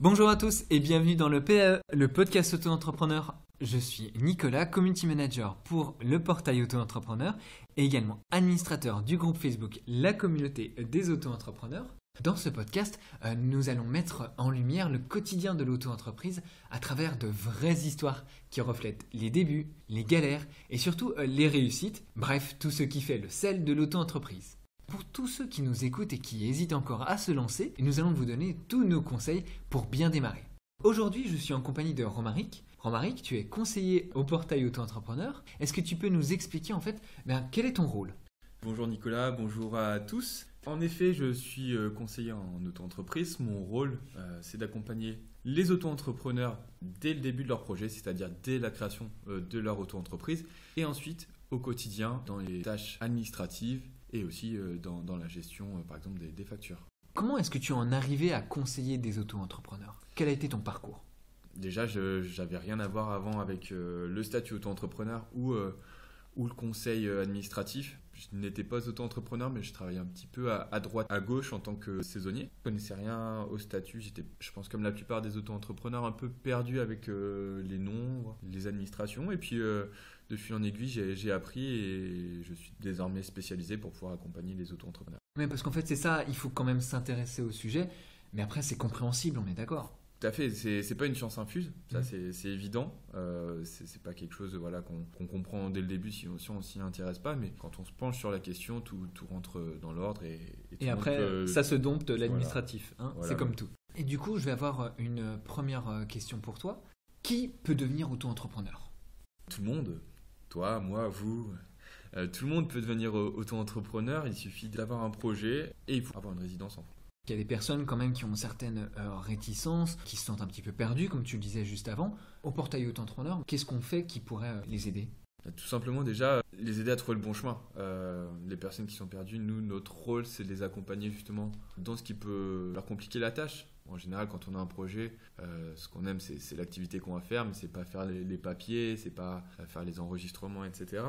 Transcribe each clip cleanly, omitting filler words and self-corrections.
Bonjour à tous et bienvenue dans le PAE, le podcast auto-entrepreneur. Je suis Nicolas, community manager pour le portail auto-entrepreneur et également administrateur du groupe Facebook La Communauté des auto-entrepreneurs. Dans ce podcast, nous allons mettre en lumière le quotidien de l'auto-entreprise à travers de vraies histoires qui reflètent les débuts, les galères et surtout les réussites, bref, tout ce qui fait le sel de l'auto-entreprise. Pour tous ceux qui nous écoutent et qui hésitent encore à se lancer, nous allons vous donner tous nos conseils pour bien démarrer. Aujourd'hui, je suis en compagnie de Romaric. Romaric, tu es conseiller au portail auto-entrepreneur. Est-ce que tu peux nous expliquer en fait quel est ton rôle ? Bonjour Nicolas, bonjour à tous. En effet, je suis conseiller en auto-entreprise. Mon rôle, c'est d'accompagner les auto-entrepreneurs dès le début de leur projet, c'est-à-dire dès la création de leur auto-entreprise, et ensuite au quotidien dans les tâches administratives et aussi dans la gestion, par exemple, des factures. Comment est-ce que tu en es arrivé à conseiller des auto-entrepreneurs ? Quel a été ton parcours ? Déjà, je n'avais rien à voir avant avec le statut auto-entrepreneur ou le conseil administratif. Je n'étais pas auto-entrepreneur, mais je travaillais un petit peu à droite, à gauche en tant que saisonnier. Je ne connaissais rien au statut. J'étais, je pense, comme la plupart des auto-entrepreneurs, un peu perdu avec les nombres, les administrations. Et puis, de fil en aiguille, j'ai appris et je suis désormais spécialisé pour pouvoir accompagner les auto-entrepreneurs. Mais parce qu'en fait, c'est ça, il faut quand même s'intéresser au sujet. Mais après, c'est compréhensible, on est d'accord ? Tout à fait, c'est pas une science infuse, ça c'est évident. C'est pas quelque chose qu'on comprend dès le début si on s'y intéresse pas, mais quand on se penche sur la question, tout rentre dans l'ordre. Et après, ça se dompte l'administratif, voilà. C'est comme tout. Et du coup, je vais avoir une première question pour toi. Qui peut devenir auto-entrepreneur ? Tout le monde, toi, moi, vous. Tout le monde peut devenir auto-entrepreneur, il suffit d'avoir un projet et il faut avoir une résidence en France. Il y a des personnes quand même qui ont certaines réticences, qui se sentent un petit peu perdues, comme tu le disais juste avant. Au portail auto-entrepreneur, qu'est-ce qu'on fait qui pourrait les aider ? Tout simplement déjà, les aider à trouver le bon chemin. Les personnes qui sont perdues, nous, notre rôle, c'est de les accompagner justement dans ce qui peut leur compliquer la tâche. En général, quand on a un projet, ce qu'on aime, c'est l'activité qu'on va faire, mais c'est pas faire les papiers, c'est pas faire les enregistrements, etc.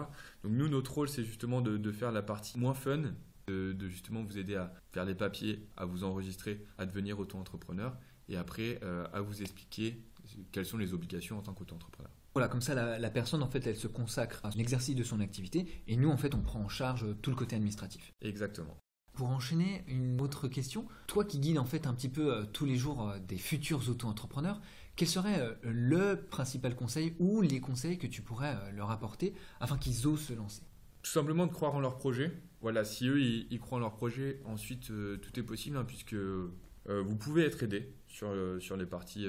Donc nous, notre rôle, c'est justement de faire la partie moins fun, de justement vous aider à faire les papiers, à vous enregistrer, à devenir auto-entrepreneur et après à vous expliquer quelles sont les obligations en tant qu'auto-entrepreneur. Voilà, comme ça la personne en fait elle se consacre à l'exercice de son activité et nous en fait on prend en charge tout le côté administratif. Exactement. Pour enchaîner, une autre question, toi qui guides en fait un petit peu tous les jours des futurs auto-entrepreneurs, quel serait le principal conseil ou les conseils que tu pourrais leur apporter afin qu'ils osent se lancer ? Tout simplement de croire en leur projet. Voilà, si eux ils croient en leur projet, ensuite tout est possible puisque vous pouvez être aidé sur les parties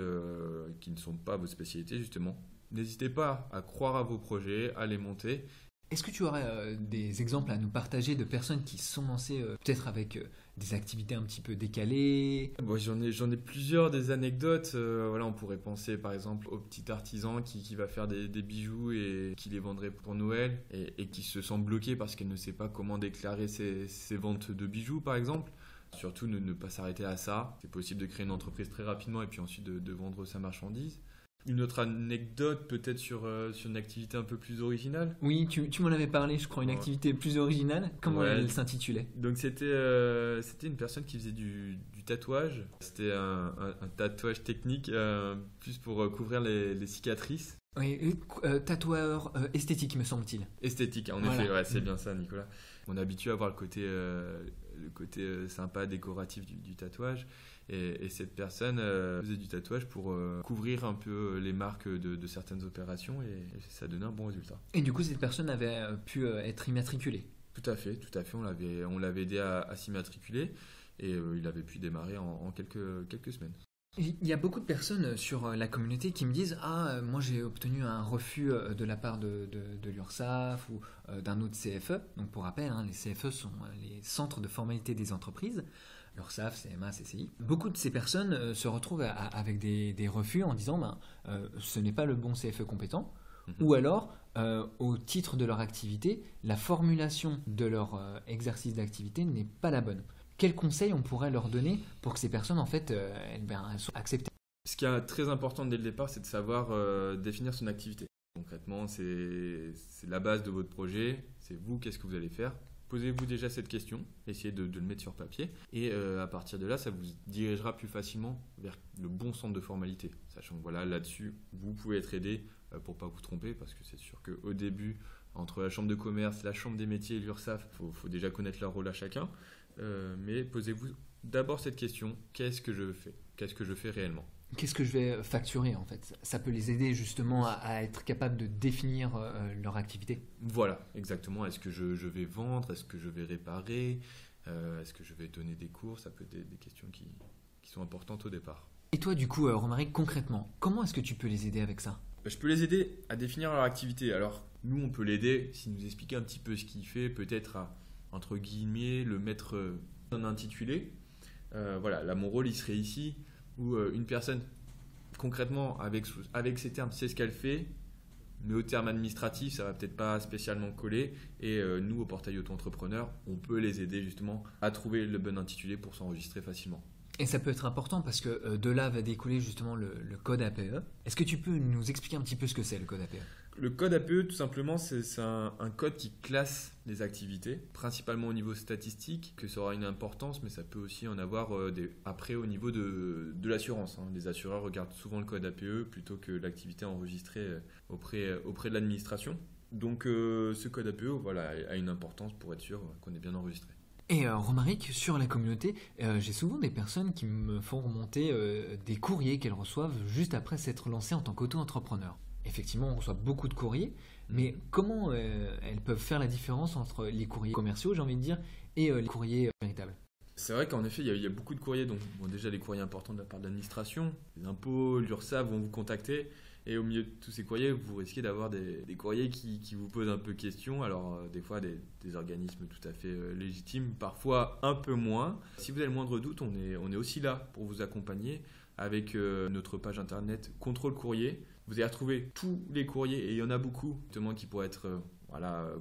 qui ne sont pas vos spécialités justement. N'hésitez pas à croire à vos projets, à les monter. Est-ce que tu aurais des exemples à nous partager de personnes qui se sont lancées peut-être avec des activités un petit peu décalées ? Bon, j'en ai plusieurs des anecdotes. On pourrait penser par exemple au petit artisan qui va faire des bijoux et qui les vendrait pour Noël et qui se sent bloqué parce qu'elle ne sait pas comment déclarer ses ventes de bijoux par exemple. Surtout ne pas s'arrêter à ça. C'est possible de créer une entreprise très rapidement et puis ensuite de vendre sa marchandise. Une autre anecdote peut-être sur une activité un peu plus originale. Oui, tu m'en avais parlé, je crois, une activité plus originale. Comment elle s'intitulait ? Donc c'était une personne qui faisait du tatouage. C'était un tatouage technique, plus pour couvrir les cicatrices. Oui, tatoueur esthétique me semble-t-il. Esthétique, en effet, c'est bien ça Nicolas. On est habitué à voir le côté sympa, décoratif du tatouage. Et cette personne faisait du tatouage pour couvrir un peu les marques de certaines opérations et ça donnait un bon résultat. Et du coup, cette personne avait pu être immatriculée ? Tout à fait. On l'avait aidé à s'immatriculer et il avait pu démarrer en quelques semaines. Il y a beaucoup de personnes sur la communauté qui me disent « Ah, moi j'ai obtenu un refus de la part de l'URSSAF ou d'un autre CFE. » Donc pour rappel, les CFE sont les centres de formalité des entreprises. l'URSSAF, CMA, CCI. Beaucoup de ces personnes se retrouvent avec des refus en disant ce n'est pas le bon CFE compétent, ou alors, au titre de leur activité, la formulation de leur exercice d'activité n'est pas la bonne. Quels conseils on pourrait leur donner pour que ces personnes, en fait, elles soient acceptées ? Ce qui est très important dès le départ, c'est de savoir définir son activité. Concrètement, c'est la base de votre projet, c'est vous, qu'est-ce que vous allez faire. Posez-vous déjà cette question, essayez de le mettre sur papier et à partir de là, ça vous dirigera plus facilement vers le bon centre de formalité. Sachant que voilà, là-dessus, vous pouvez être aidé pour ne pas vous tromper parce que c'est sûr qu'au début, entre la chambre de commerce, la chambre des métiers et l'URSSAF, il faut déjà connaître leur rôle à chacun. Mais posez-vous d'abord cette question, qu'est-ce que je fais ? Qu'est-ce que je fais réellement ? Qu'est-ce que je vais facturer en fait ? Ça peut les aider justement à être capable de définir leur activité. Voilà, exactement. Est-ce que je vais vendre ? Est-ce que je vais réparer ? Est-ce que je vais donner des cours ? Ça peut être des questions qui sont importantes au départ. Et toi du coup, Romaric, concrètement, comment est-ce que tu peux les aider avec ça ? Je peux les aider à définir leur activité. Alors, nous, on peut l'aider s'il nous explique un petit peu ce qu'il fait, peut-être à, entre guillemets, le mettre en intitulé. Voilà, là, mon rôle, il serait ici, où une personne, concrètement, avec ces termes, sait ce qu'elle fait, mais au terme administratif, ça va peut-être pas spécialement coller. Et nous, au portail auto-entrepreneur, on peut les aider justement à trouver le bon intitulé pour s'enregistrer facilement. Et ça peut être important parce que de là va découler justement le code APE. Est-ce que tu peux nous expliquer un petit peu ce que c'est le code APE ? Le code APE, tout simplement, c'est un code qui classe les activités, principalement au niveau statistique, que ça aura une importance, mais ça peut aussi en avoir après au niveau de l'assurance. Les assureurs regardent souvent le code APE plutôt que l'activité enregistrée auprès de l'administration. Donc ce code APE voilà, a une importance pour être sûr qu'on est bien enregistré. Et Romaric, sur la communauté, j'ai souvent des personnes qui me font remonter des courriers qu'elles reçoivent juste après s'être lancées en tant qu'auto-entrepreneur. Effectivement, on reçoit beaucoup de courriers, mais comment elles peuvent faire la différence entre les courriers commerciaux, j'ai envie de dire, et les courriers véritables ? C'est vrai qu'en effet, il y a beaucoup de courriers. Donc, déjà, les courriers importants de la part de l'administration, les impôts, l'URSSAF vont vous contacter. Et au milieu de tous ces courriers, vous risquez d'avoir des courriers qui vous posent un peu question. Alors, des fois, des organismes tout à fait légitimes, parfois un peu moins. Si vous avez le moindre doute, on est aussi là pour vous accompagner avec notre page internet Contrôle Courrier. Vous allez retrouver tous les courriers, et il y en a beaucoup, justement, qui pourraient être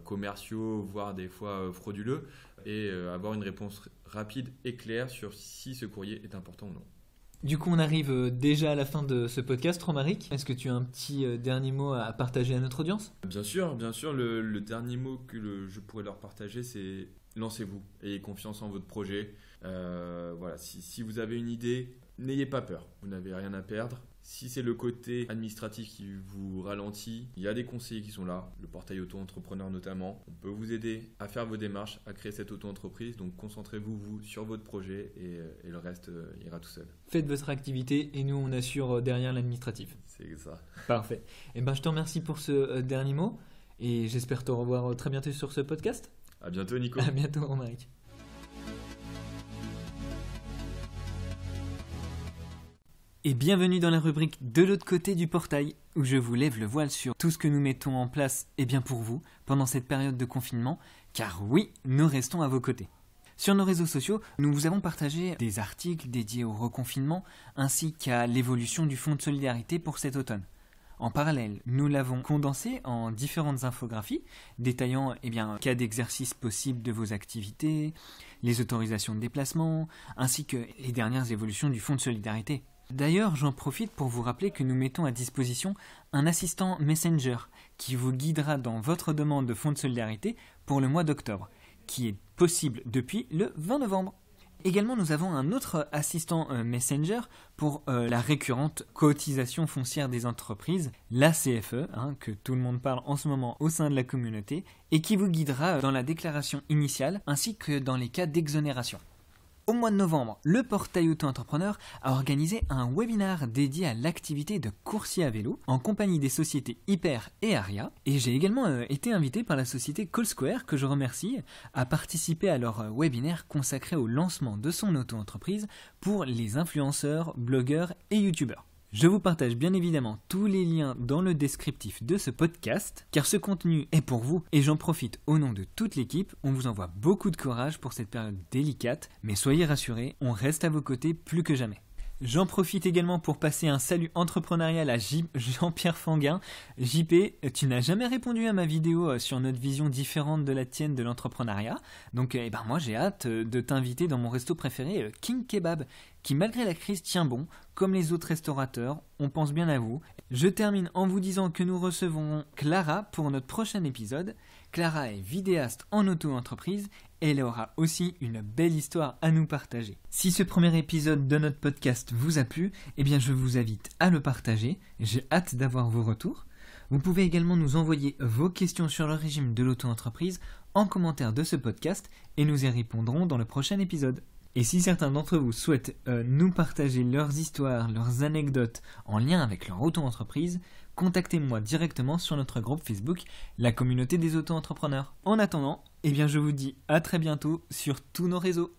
commerciaux, voire des fois frauduleux, et avoir une réponse rapide et claire sur si ce courrier est important ou non. Du coup, on arrive déjà à la fin de ce podcast, Romaric. Est-ce que tu as un petit dernier mot à partager à notre audience ? Bien sûr. Le dernier mot que je pourrais leur partager, c'est lancez-vous. Ayez confiance en votre projet. Si vous avez une idée, n'ayez pas peur. Vous n'avez rien à perdre. Si c'est le côté administratif qui vous ralentit, il y a des conseillers qui sont là, le portail auto-entrepreneur notamment. On peut vous aider à faire vos démarches, à créer cette auto-entreprise. Donc concentrez-vous sur votre projet et le reste ira tout seul. Faites votre activité et nous on assure derrière l'administratif. C'est ça. Parfait. Et je te remercie pour ce dernier mot et j'espère te revoir très bientôt sur ce podcast. À bientôt Nico. À bientôt Romaric. Et bienvenue dans la rubrique de l'autre côté du portail, où je vous lève le voile sur tout ce que nous mettons en place pour vous pendant cette période de confinement, car oui, nous restons à vos côtés. Sur nos réseaux sociaux, nous vous avons partagé des articles dédiés au reconfinement, ainsi qu'à l'évolution du Fonds de solidarité pour cet automne. En parallèle, nous l'avons condensé en différentes infographies, détaillant cas d'exercice possible de vos activités, les autorisations de déplacement, ainsi que les dernières évolutions du Fonds de solidarité. D'ailleurs, j'en profite pour vous rappeler que nous mettons à disposition un assistant Messenger qui vous guidera dans votre demande de fonds de solidarité pour le mois d'octobre, qui est possible depuis le 20 novembre. Également, nous avons un autre assistant Messenger pour la récurrente cotisation foncière des entreprises, la CFE, que tout le monde parle en ce moment au sein de la communauté, et qui vous guidera dans la déclaration initiale ainsi que dans les cas d'exonération. Au mois de novembre, le portail auto-entrepreneur a organisé un webinaire dédié à l'activité de coursier à vélo en compagnie des sociétés Hyper et Aria. Et j'ai également été invité par la société CallSquare, que je remercie, à participer à leur webinaire consacré au lancement de son auto-entreprise pour les influenceurs, blogueurs et youtubeurs. Je vous partage bien évidemment tous les liens dans le descriptif de ce podcast, car ce contenu est pour vous et j'en profite au nom de toute l'équipe. On vous envoie beaucoup de courage pour cette période délicate, mais soyez rassurés, on reste à vos côtés plus que jamais. J'en profite également pour passer un salut entrepreneurial à Jean-Pierre Fanguin. JP, tu n'as jamais répondu à ma vidéo sur notre vision différente de la tienne de l'entrepreneuriat. Donc moi j'ai hâte de t'inviter dans mon resto préféré, King Kebab, qui malgré la crise tient bon. Comme les autres restaurateurs, on pense bien à vous. Je termine en vous disant que nous recevrons Clara pour notre prochain épisode. Clara est vidéaste en auto-entreprise et elle aura aussi une belle histoire à nous partager. Si ce premier épisode de notre podcast vous a plu, eh bien je vous invite à le partager. J'ai hâte d'avoir vos retours. Vous pouvez également nous envoyer vos questions sur le régime de l'auto-entreprise en commentaire de ce podcast et nous y répondrons dans le prochain épisode. Et si certains d'entre vous souhaitent nous partager leurs histoires, leurs anecdotes en lien avec leur auto-entreprise, contactez-moi directement sur notre groupe Facebook, la communauté des auto-entrepreneurs. En attendant, eh bien je vous dis à très bientôt sur tous nos réseaux.